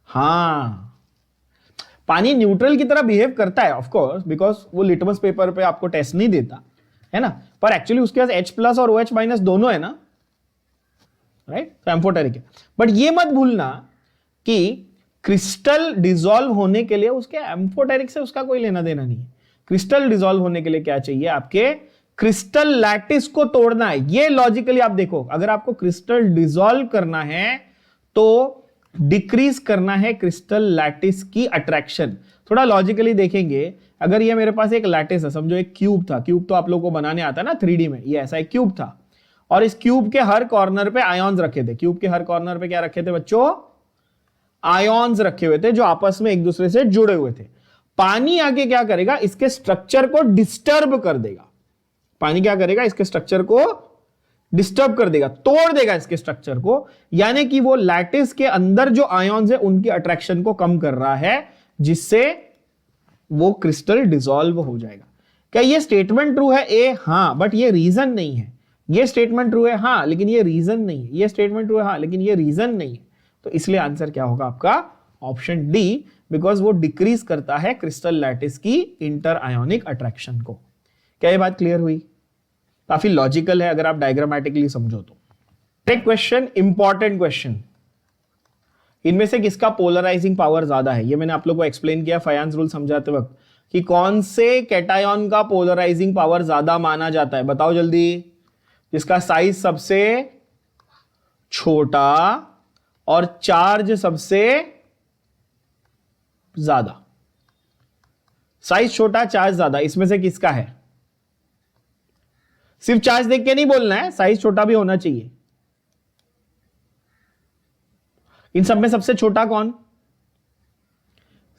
हाँ, पानी न्यूट्रल की तरह बिहेव करता है ऑफ कोर्स, बिकॉज वो लिटमस पेपर पे आपको टेस्ट नहीं देता है ना, पर एक्चुअली उसके पास H+ और OH- दोनों है ना, राइट? तो एम्फोटेरिक है। बट ये मत भूलना कि क्रिस्टल डिसॉल्व होने के लिए उसके एम्फोटेरिक से उसका कोई लेना देना नहीं है। क्रिस्टल डिसॉल्व होने के लिए क्या चाहिए? आपके क्रिस्टल लैटिस को तोड़ना है। ये लॉजिकली आप देखो, अगर आपको क्रिस्टल डिसॉल्व करना है तो डिक्रीज करना है क्रिस्टल लैटिस की अट्रैक्शन। थोड़ा लॉजिकली देखेंगे, अगर ये मेरे पास एक लैटिस है, समझो एक क्यूब था। क्यूब तो आप लोगों को बनाने आता है ना 3D में। ये ऐसा एक क्यूब था, और इस क्यूब के हर कॉर्नर पे आयॉन्स रखे थे। क्यूब के हर कॉर्नर पे क्या रखे थे बच्चों? आयॉन्स रखे हुए थे जो आपस में एक दूसरे से जुड़े हुए थे। पानी आके क्या करेगा? इसके स्ट्रक्चर को डिस्टर्ब कर देगा। पानी क्या करेगा? इसके स्ट्रक्चर को डिस्टर्ब कर देगा, तोड़ देगा इसके स्ट्रक्चर को। यानी कि वो लैटिस के अंदर जो आयॉन्स है उनकी अट्रैक्शन को कम कर रहा है, जिससे वो क्रिस्टल डिसॉल्व हो जाएगा। क्या ये स्टेटमेंट ट्रू है? ए हां, बट ये रीजन नहीं है। ये स्टेटमेंट ट्रू है हां, लेकिन ये रीजन नहीं है। ये स्टेटमेंट ट्रू है हां, लेकिन ये रीजन नहीं है। तो इसलिए आंसर क्या होगा आपका? ऑप्शन डी, बिकॉज वो डिक्रीज करता है क्रिस्टल लैटिस की इंटर आयोनिक अट्रैक्शन को। क्या ये बात क्लियर हुई? काफी लॉजिकल है अगर आप डायग्रामेटिकली समझो तो। Next question, important question. इनमें से किसका पोलराइजिंग पावर ज्यादा है? ये मैंने आप लोग को एक्सप्लेन किया फायंस रूल समझाते वक्त, कि कौन से कैटायन का पोलराइजिंग पावर ज्यादा माना जाता है। बताओ जल्दी। जिसका साइज सबसे छोटा और चार्ज सबसे ज्यादा। साइज छोटा, चार्ज ज्यादा, इसमें से किसका है? सिर्फ चार्ज देख के नहीं बोलना है, साइज छोटा भी होना चाहिए। इन सब में सबसे छोटा कौन?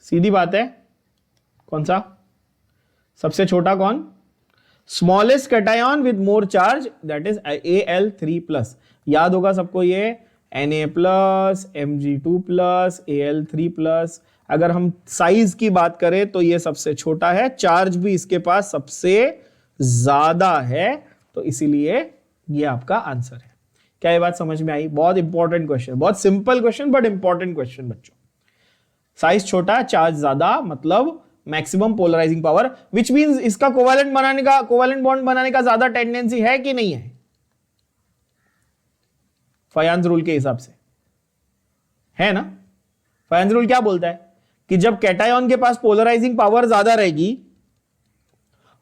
सीधी बात है, कौन सा सबसे छोटा कौन? Smallest cation with more charge, that is Al3+। याद होगा सबको ये Na+, Mg2+, Al3+। अगर हम साइज की बात करें तो ये सबसे छोटा है, चार्ज भी इसके पास सबसे ज्यादा है, तो इसीलिए ये आपका आंसर है। क्या ये बात समझ में आई? बहुत इंपॉर्टेंट क्वेश्चन, बहुत simple question but important question बच्चों। साइज छोटा, चार्ज ज्यादा, मतलब maximum polarising power, which means इसका कोवैलेंट बॉन्ड बनाने का ज्यादा टेंडेंसी है कि नहीं है? फयान्स रूल के हिसाब से है ना। फयान्स रूल क्या बोलता है कि जब कैटायन के पास पोलराइजिंग पावर ज्यादा रहेगी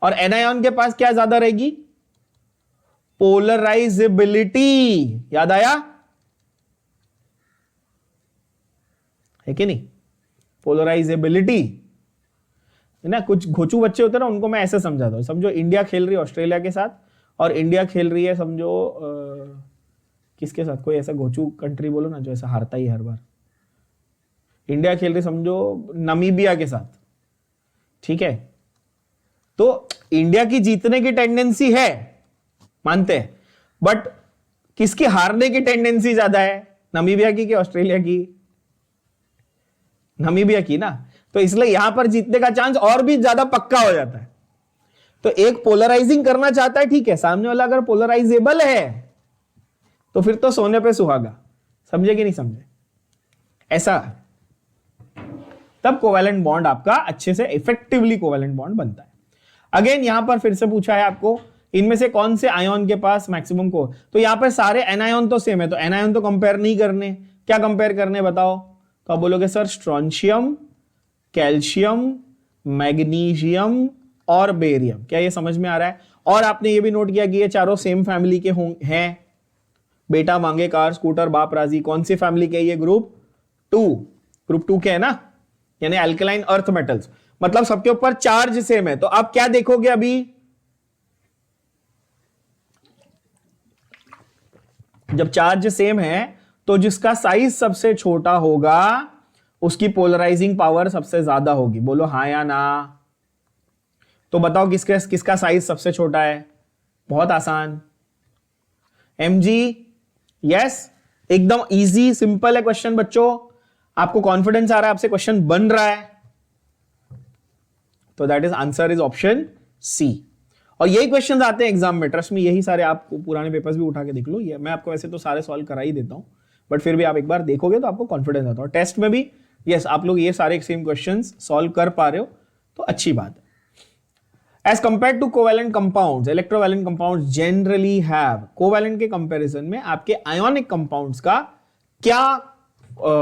और एनायन के पास क्या ज्यादा रहेगी? पोलराइजेबिलिटी। याद आया है कि नहीं? पोलराइजेबिलिटी है ना। कुछ घोचू बच्चे होते हैं ना, उनको मैं ऐसे समझाता हूं। समझो इंडिया खेल रही है ऑस्ट्रेलिया के साथ, और इंडिया खेल रही है समझो किसके साथ? कोई ऐसा घोचू कंट्री बोलो ना जो ऐसा हारता ही हर बार। इंडिया खेल रही समझो नामीबिया के साथ, ठीक है? तो इंडिया की जीतने की टेंडेंसी है, मानते हैं, बट किसकी हारने की टेंडेंसी ज्यादा है? नामीबिया की कि ऑस्ट्रेलिया की? नामीबिया की ना। तो इसलिए यहां पर जीतने का चांस और भी ज्यादा पक्का हो जाता है। तो एक पोलराइजिंग करना चाहता है, ठीक है, सामने वाला अगर पोलराइजेबल है तो फिर तो सोने पे सुहागा। समझे कि नहीं समझे? ऐसा तब कोवैलेंट बॉन्ड आपका अच्छे से इफेक्टिवली कोवैलेंट बॉन्ड बनता है। अगेन यहां पर फिर से पूछा है आपको, इनमें से कौन से आयन के पास मैक्सिमम को, तो यहां पर सारे एनायन तो सेम है, तो एनायन तो कंपेयर नहीं करने। क्या कंपेयर करने बताओ? तो आप बोलोगे सर स्ट्रोंशियम, कैल्शियम, मैग्नीशियम और बेरियम। क्या ये समझ में आ रहा है? और आपने ये भी नोट किया कि ये चारों सेम फैमिली के हैं। बेटा मांगे कार स्कूटर बाप राजी, कौन सी फैमिली के? ये ग्रुप 2 के है ना, यानी अल्कलाइन अर्थ मेटल्स, मतलब सबके ऊपर चार्ज सेम है। तो आप क्या देखोगे अभी? जब चार्ज सेम है तो जिसका साइज सबसे छोटा होगा उसकी पोलराइजिंग पावर सबसे ज्यादा होगी। बोलो हाँ या ना। तो बताओ किसका साइज सबसे छोटा है? बहुत आसान, Mg। यस, एकदम इजी सिंपल है क्वेश्चन बच्चों। आपको कॉन्फिडेंस आ रहा है, आपसे क्वेश्चन बन रहा है, तो that is answer is option C. और यही क्वेश्चन आते हैं एग्जाम में, ट्रस्ट में। यही सारे आप पुराने पेपर्स भी उठा के देख लो, ये मैं आपको वैसे तो सारे सॉल्व करा ही देता हूं, बट फिर भी आप एक बार देखोगे तो आपको कॉन्फिडेंस आता है। टेस्ट में भी यस आप लोग ये सारे सेम क्वेश्चंस सॉल्व कर पा रहे हो तो अच्छी बात है। As compare to covalent compounds, electrovalent compounds generally have, covalent के कंपैरिजन में आपके आयोनिक कंपाउंड्स का क्या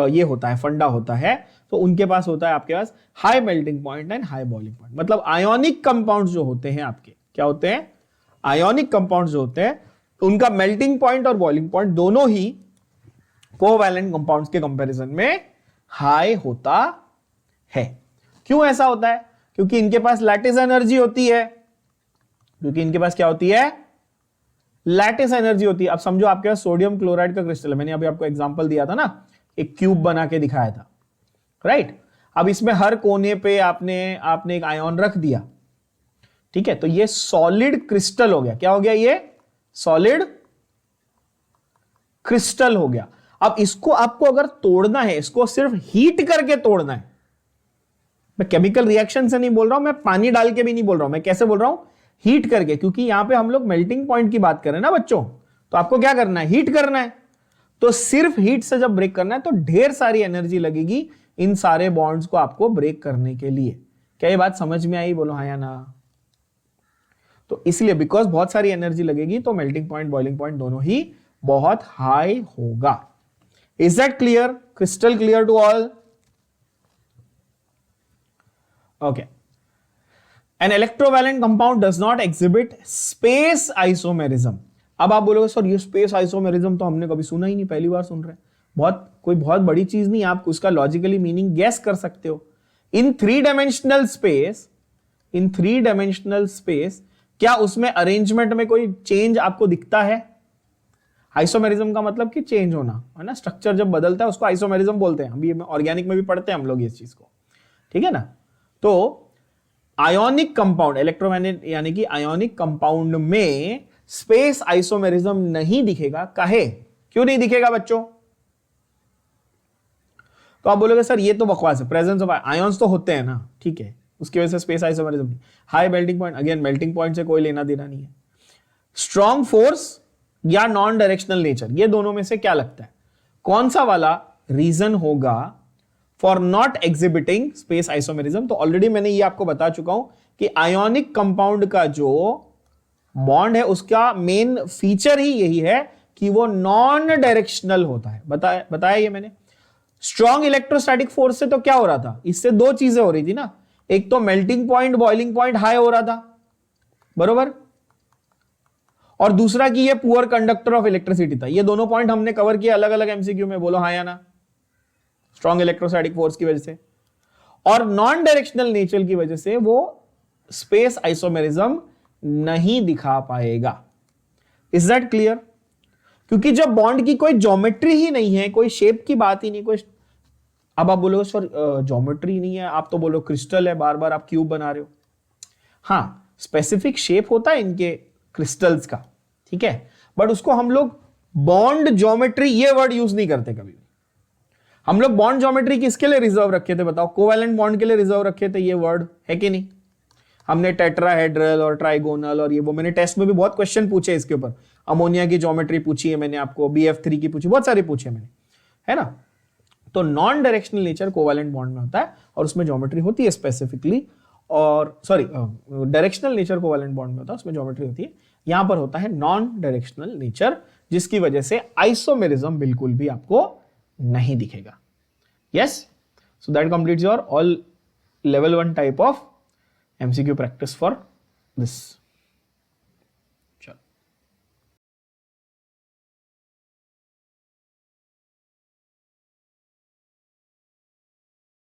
ये होता है, फंडा होता है? तो उनके पास होता है आपके पास high melting point and high boiling point. मतलब आयोनिक कंपाउंड्स जो होते हैं आपके, क्या होते हैं? आयोनिक कंपाउंड्स जो होते हैं उनका मेल्टिंग पॉइंट और बॉइलिंग पॉइंट दोनों ही कोवैलेंट कंपाउंड्स के कंपैरिजन में हाई होता है। क्यों ऐसा होता है? क्योंकि इनके पास लैटिस एनर्जी होती है। क्योंकि इनके पास क्या होती है? लैटिस एनर्जी होती है। अब समझो आपके पास सोडियम क्लोराइड का क्रिस्टल है, मैंने अभी आपको एग्जांपल दिया था ना, एक क्यूब बना के दिखाया था, राइट? अब इसमें हर कोने पे आपने एक आयन रख दिया, ठीक है? तो ये सॉलिड क्रिस्टल हो गया। क्या हो गया? ये सॉलिड क्रिस्टल हो गया। अब इसको आपको अगर तोड़ना है, इसको सिर्फ हीट करके तोड़ना है। मैं केमिकल रिएक्शन से नहीं बोल रहा हूं, मैं पानी डाल के भी नहीं बोल रहा हूं, मैं कैसे बोल रहा हूं? हीट करके। क्योंकि यहां पे हम लोग मेल्टिंग पॉइंट की बात कर रहे हैं ना बच्चों, तो आपको क्या करना है? हीट करना है। तो सिर्फ हीट से जब ब्रेक करना है तो ढेर सारी एनर्जी लगेगी इन सारे बॉन्ड्स को आपको ब्रेक करने के लिए। क्या ये बात समझ में आई? बोलो हाँ या ना। तो इसलिए बिकॉज बहुत सारी एनर्जी लगेगी तो मेल्टिंग पॉइंट बॉइलिंग पॉइंट दोनों ही बहुत हाई होगा। Is that clear? Crystal clear to all? Okay. An electrovalent compound does not exhibit space isomerism. अब आप बोलोगे सर ये स्पेस आइसोमेरिज्म तो हमने कभी सुना ही नहीं, पहली बार सुन रहे हैं। कोई बहुत बड़ी चीज नहीं, आप उसका लॉजिकली मीनिंग गेस कर सकते हो। इन थ्री डायमेंशनल स्पेस क्या उसमें अरेंजमेंट में कोई चेंज आपको दिखता है? आइसोमेरिज्म का मतलब कि चेंज होना है ना, स्ट्रक्चर जब बदलता है उसको आइसोमेरिज्म बोलते हैं। अभी ऑर्गेनिक में भी पढ़ते हैं हम लोग इस चीज को, ठीक है ना। तो आयोनिक कंपाउंड, इलेक्ट्रोमैग्नेट यानी कि आयोनिक कंपाउंड में स्पेस आइसोमेरिज्म नहीं दिखेगा। काहे, क्यों नहीं दिखेगा बच्चों? तो आप बोलोगे सर ये तो बकवास है, प्रेजेंस ऑफ आयंस तो होते हैं ना, ठीक है, उसकी वजह से स्पेस आइसोमेरिज्म नहीं। High melting point, again melting point से कोई लेना देना नहीं है। स्ट्रॉन्ग फोर्स या नॉन डायरेक्शनल नेचर, ये दोनों में से क्या लगता है कौन सा वाला रीजन होगा for not exhibiting space isomerism? तो ऑलरेडी मैंने ये आपको बता चुका हूं कि आयोनिक कंपाउंड का जो बॉन्ड है उसका मेन फीचर ही यही है कि वो नॉन डायरेक्शनल होता है। बताया ये मैंने। स्ट्रॉन्ग इलेक्ट्रोस्टैटिक फोर्स से तो क्या हो रहा था, इससे दो चीजें हो रही थी ना, एक तो melting point boiling point high हो रहा था, बरोबर, और दूसरा कि ये पुअर कंडक्टर ऑफ इलेक्ट्रिसिटी था। ये दोनों पॉइंट हमने कवर किया अलग अलग एमसीक्यू में, बोलो हाँ या ना। स्ट्रॉन्ग इलेक्ट्रोस्टैटिक फोर्स की वजह से और नॉन डायरेक्शनल नेचर की वजह से वो स्पेस आइसोमेरिज्म नहीं दिखा पाएगा। Is that clear? क्योंकि जब बॉन्ड की कोई ज्योमेट्री ही नहीं है, कोई शेप की बात ही नहीं, कोई, अब आप बोलोगे सर ज्योमेट्री नहीं है, आप तो बोलो क्रिस्टल है, बार बार आप क्यूब बना रहे हो। हाँ, स्पेसिफिक शेप होता है इनके क्रिस्टल्स का, ठीक है, बट उसको हम लोग बॉन्ड ज्योमेट्री ये वर्ड यूज नहीं करते कभी भी। हम लोग बॉन्ड ज्योमेट्री किसके लिए रिजर्व रखे थे बताओ? कोवैलेंट बॉन्ड के लिए रिजर्व रखे थे ये वर्ड, है कि नहीं? हमने टेट्राहेड्रल और ट्राइगोनल और ये वो, मैंने टेस्ट में भी बहुत क्वेश्चन पूछे इसके ऊपर। अमोनिया की ज्योमेट्री पूछी है मैंने आपको, BF3 की पूछी, बहुत सारी पूछी है मैंने, है ना। तो non directional nature covalent bond में होता है और उसमें ज्योमेट्री होती है स्पेसिफिकली, और sorry directional nature covalent bond में होता है, उसमें ज्योमेट्री होती है। यहां पर होता है नॉन डायरेक्शनल नेचर, जिसकी वजह से आइसोमेरिज्म बिल्कुल भी आपको नहीं दिखेगा। Yes, so that completes your all level 1 type of MCQ practice for this.